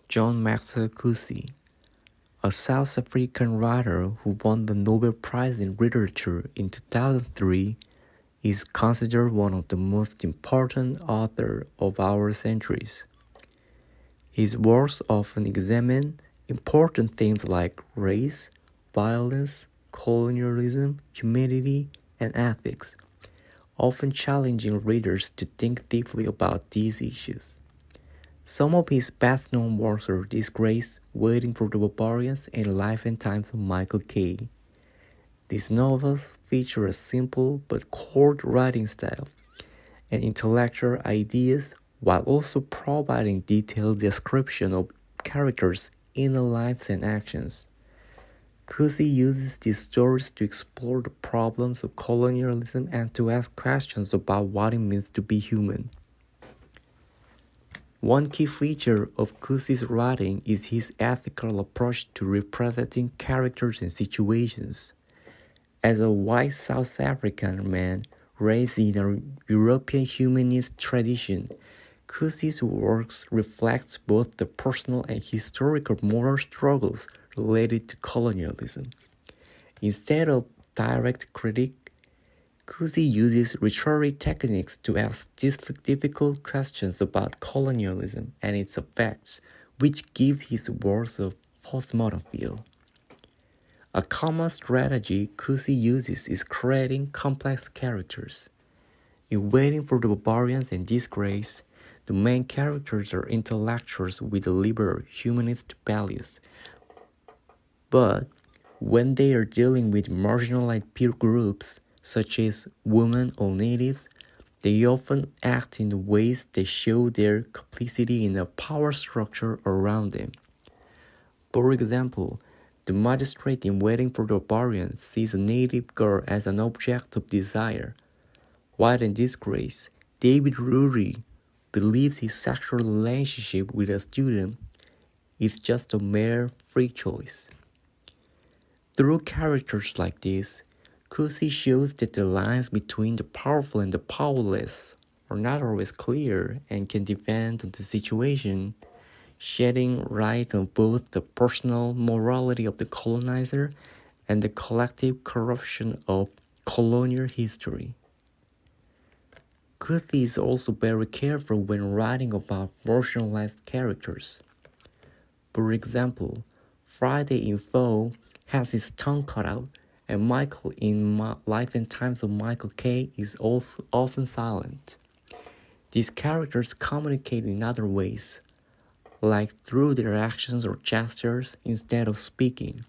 John Maxwell Coetzee, a South African writer who won the Nobel Prize in Literature in 2003, is considered one of the most important authors of our centuries. His works often examine important themes like race, violence, colonialism, humanity, and ethics, often challenging readers to think deeply about these issues. Some of his best-known works are Disgrace, Waiting for the Barbarians, and Life and Times of Michael K. These novels feature a simple but cold writing style and intellectual ideas while also providing detailed description of characters' inner lives and actions. Coetzee uses these stories to explore the problems of colonialism and to ask questions about what it means to be human. One key feature of Coetzee's writing is his ethical approach to representing characters and situations. As a white South African man raised in a European humanist tradition, Coetzee's works reflects both the personal and historical moral struggles related to colonialism. Instead of direct critique, Coetzee uses literary techniques to ask difficult questions about colonialism and its effects, which gives his works a postmodern feel. A common strategy Coetzee uses is creating complex characters. In Waiting for the Barbarians and Disgrace, the main characters are intellectuals with liberal humanist values. But when they are dealing with marginalized peer groups, such as women or natives, they often act in ways that show their complicity in the power structure around them. For example, the magistrate in Waiting for the Barbarian sees a native girl as an object of desire, while in Disgrace, David Lurie believes his sexual relationship with a student is just a mere free choice. Through characters like this, Coetzee shows that the lines between the powerful and the powerless are not always clear and can depend on the situation, shedding light on both the personal morality of the colonizer and the collective corruption of colonial history. Coetzee is also very careful when writing about marginalized characters. For example, Friday in Fall has his tongue cut out, and Michael in Life and Times of Michael K. is also often silent. These characters communicate in other ways, like through their actions or gestures instead of speaking.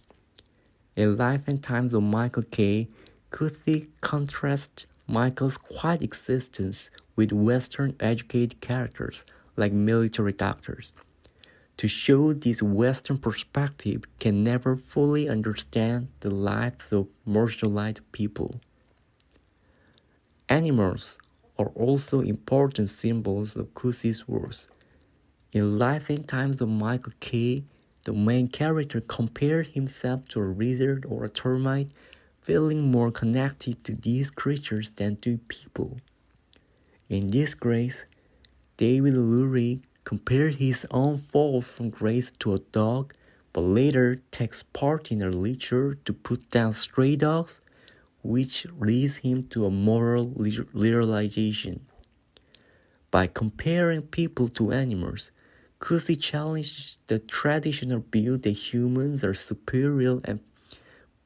In Life and Times of Michael K., Coetzee contrasts Michael's quiet existence with Western-educated characters like military doctors, to show this Western perspective can never fully understand the lives of marginalized people. Animals are also important symbols of Coetzee's works. In Life and Times of Michael K., the main character compared himself to a lizard or a termite, feeling more connected to these creatures than to people. In Disgrace, David Lurie compared his own fall from grace to a dog, but later takes part in a lecture to put down stray dogs, which leads him to a moral realization. By comparing people to animals, Coetzee challenged the traditional view that humans are superior and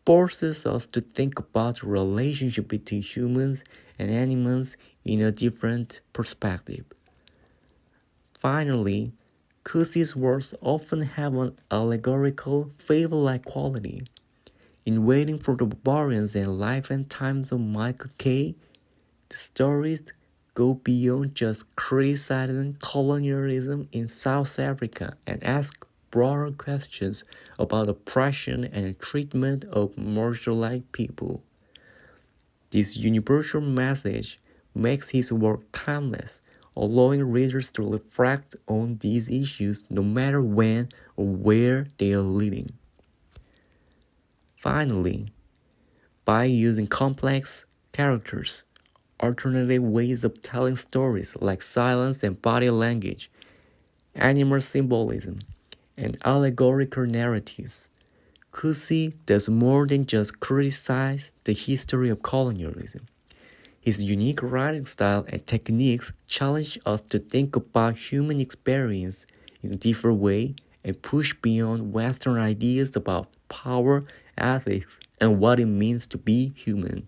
forces us to think about the relationship between humans and animals in a different perspective. Finally, Coetzee's works often have an allegorical, fable-like quality. In Waiting for the Barbarians and Life and Times of Michael K., the stories go beyond just criticizing colonialism in South Africa and ask broader questions about oppression and treatment of marginalized people. This universal message makes his work timeless, allowing readers to reflect on these issues no matter when or where they are living. Finally, by using complex characters, alternative ways of telling stories like silence and body language, animal symbolism, and allegorical narratives. Coetzee does more than just criticize the history of colonialism. His unique writing style and techniques challenge us to think about human experience in a different way and push beyond Western ideas about power, ethics, and what it means to be human.